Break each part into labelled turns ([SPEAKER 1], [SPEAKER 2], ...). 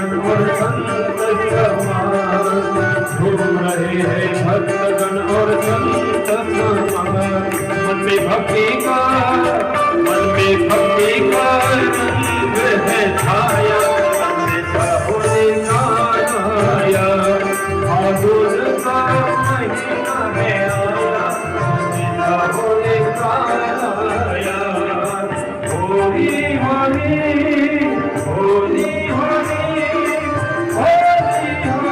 [SPEAKER 1] भक्तगण और संत समाज, झूम रहे हैं भक्तगण और संत समाज। मन में भक्ति का रंग है छाया, हमेशा होली आया, फागुन का महीना है आया, हमेशा होली आया। होली होली होली होली होली होली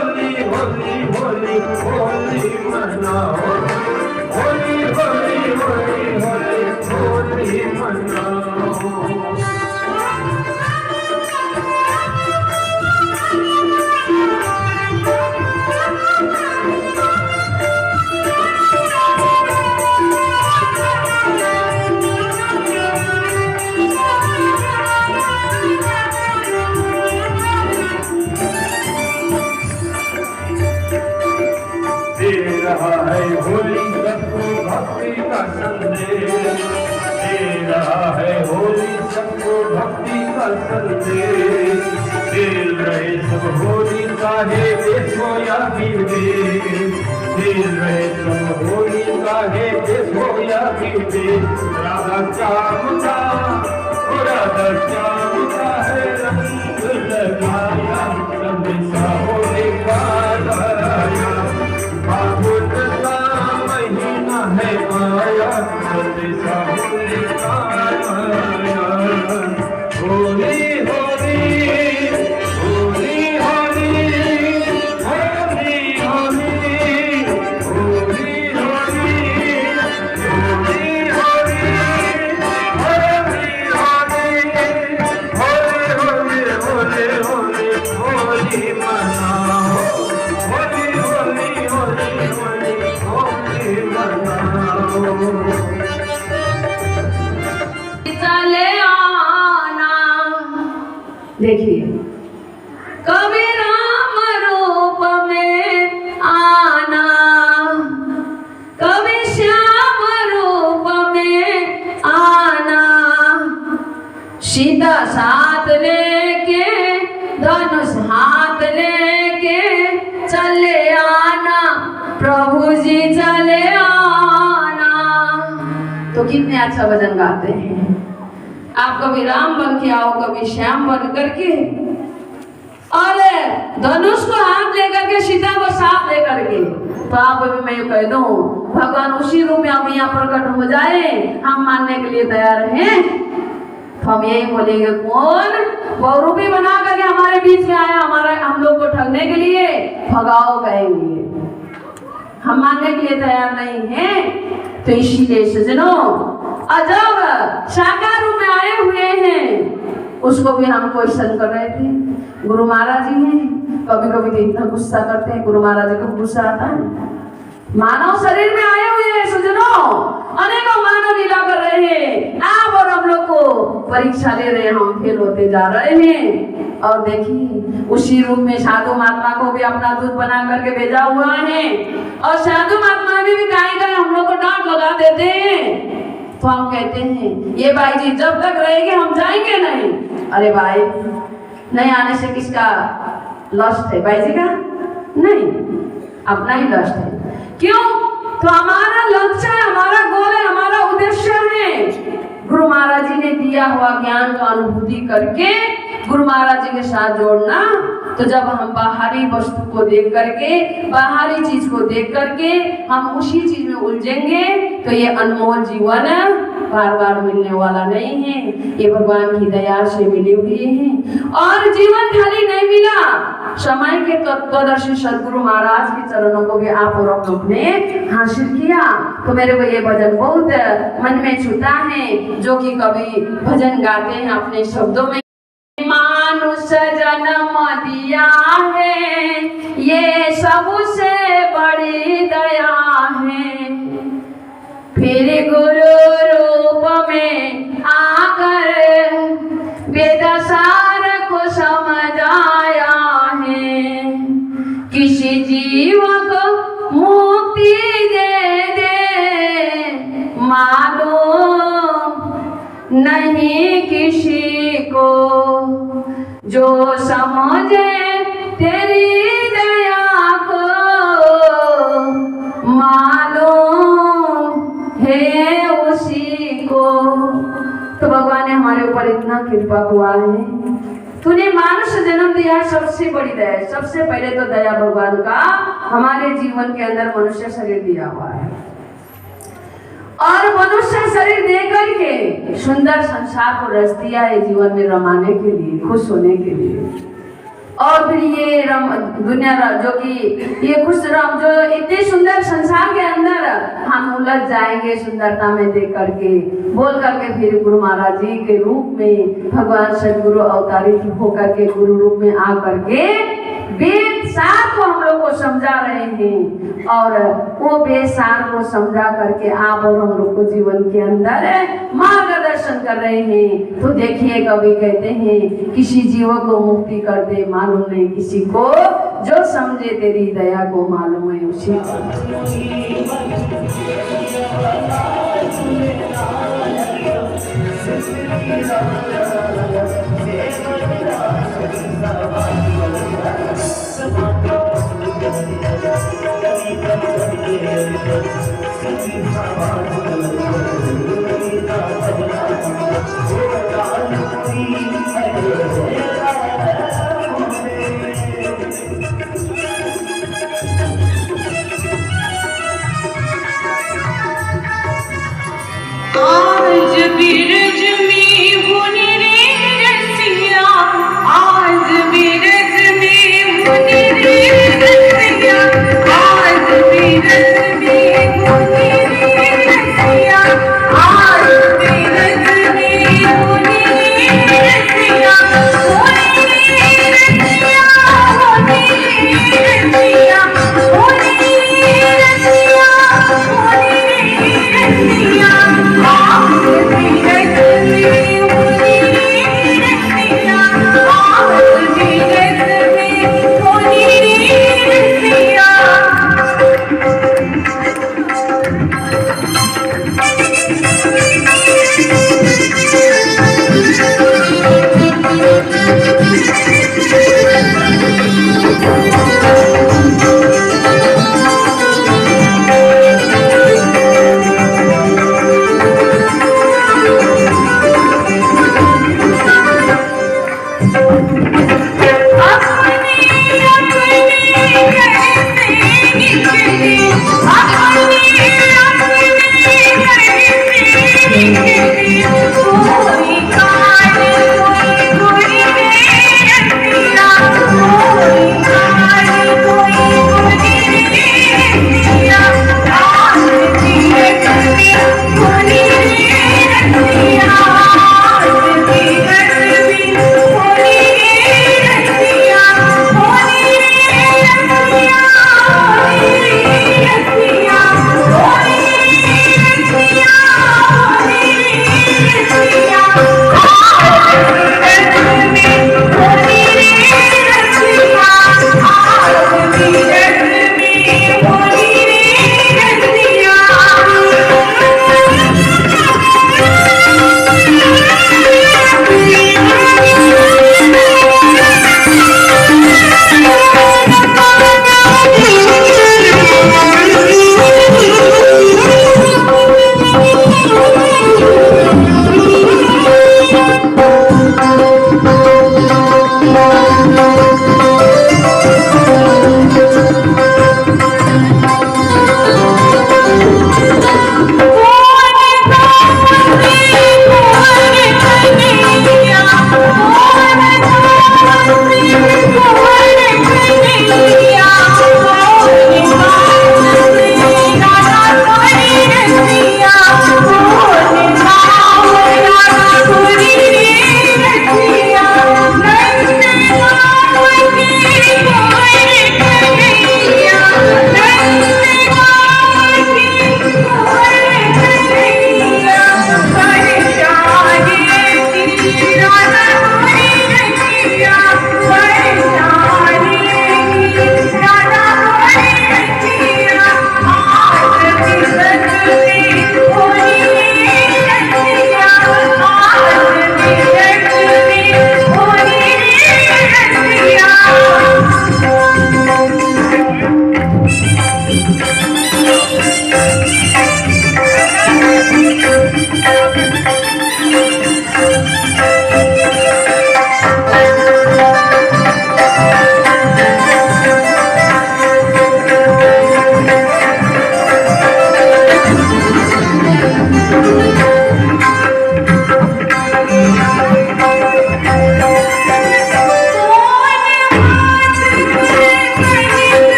[SPEAKER 1] होली होली होली मनाओ, होली होली होली होली मनाओ। रहा है होली सबको भक्ति का संदेश, दे रहा है होली सबको भक्ति का संदेश। खेल रहे सब होली चाहे देश हो या विदेश, खेल रहे सब होली चाहे देश हो या विदेश। राधा श्याम का है रंग लगाया, हमेशा होली गाया। फागुन का महीना है आया, हमेशा होली आया। होली होली होली होली होली होली होली होली मनाओ, होली होली होली मनाओ।
[SPEAKER 2] चले आना, देखिए कभी राम रूप में आना, कभी श्याम रूप में आना। सीता साथ लेके धनुष हाथ लेके चले आना, प्रभु जी चले आना। तो कितने अच्छा भजन गाते हैं। आप कभी राम बन के आओ, कभी श्याम बन करके, और धनुष को हाथ लेकर के, सीता को साथ लेकर के। तो आप अभी मैं कह दूं, भगवान उसी रूप में अब यहाँ प्रकट हो जाए, हम मानने के लिए तैयार हैं। तो हम यही बोलेंगे, कौन बहुरूपी बना करके हमारे बीच में आया, हम लोग को ठगने के लिए, भगाओ कहेंगे। हम मानने के लिए तैयार नहीं हैं। तो इसीलिए सजनों, जब साकार रूप में आए हुए हैं, उसको भी हम क्वेश्चन कर रहे थे। गुरु महाराज जी हैं, कभी कभी तो इतना गुस्सा करते हैं, गुरु महाराज जी को गुस्सा आता है। मानव शरीर में आए हुए हैं सजनों, अनेकों मानव लीला कर रहे हैं। आप और हम लोग को परीक्षा ले रहे हैं, हम फेल होते जा रहे हैं। और देखिए, उसी रूप में साधु महात्मा को भी अपना दूध बना करके भेजा हुआ है। और साधु महात्मा भी कहीं हम लोग को डांट लगा देते हैं। तो हम कहते हैं, ये भाई जी जब तक रहेंगे हम जाएंगे नहीं। अरे भाई, नहीं आने से किसका लस्ट है? भाई जी का नहीं, अपना ही लस्ट है। क्यों? तो हमारा लक्ष्य है, हमारा गोल है, हमारा उद्देश्य है गुरु महाराज जी ने दिया हुआ ज्ञान का अनुभूति करके गुरु महाराज जी के साथ जोड़ना। तो जब हम बाहरी वस्तु को देख करके, बाहरी चीज को देख करके हम उसी चीज में उलझेंगे, तो ये अनमोल जीवन बार बार मिलने वाला नहीं है। ये भगवान की दया से मिले हुए हैं। और जीवन खाली नहीं मिला, समय के तत्वदर्शी सदगुरु महाराज के चरणों को भी आप और हम लोग ने हासिल किया। तो मेरे को ये भजन बहुत मन में छूता है, जो कि कभी भजन गाते हैं अपने शब्दों में। मानुष जन्म दिया है, ये सबसे बड़ी दया है। फिर गुरु रूप में आकर वेद सार को समझाया है। किसी जीव को मुक्ति दे नहीं किसी को जो समझे तेरी दया को मालूम है उसी को। तो भगवान ने हमारे ऊपर इतना कृपा हुआ है, तूने मानुष्य जन्म दिया, सबसे बड़ी दया है। सबसे पहले तो दया भगवान का हमारे जीवन के अंदर मनुष्य शरीर दिया हुआ है, और मनुष्य शरीर दे करके सुंदर संसार को रच दिया है जीवन में रमाने के लिए, खुश होने के लिए। और फिर ये दुनिया जो कि ये खुश जो इतने सुंदर संसार के अंदर हम उलझ जाएंगे सुंदरता में देख करके, बोल करके फिर गुरु महाराज जी के रूप में भगवान सदगुरु अवतारित होकर के गुरु रूप में आ करके वेद सार को हम लोग को समझा रहे हैं, और वो वेद सार को समझा करके आप और हम लोग को जीवन के अंदर मार्गदर्शन कर रहे हैं। तो देखिए कवि कहते हैं किसी जीव को मुक्ति कर दे मालूम नहीं किसी को, जो समझे तेरी दया को मालूम है उसी को।
[SPEAKER 1] Thank you.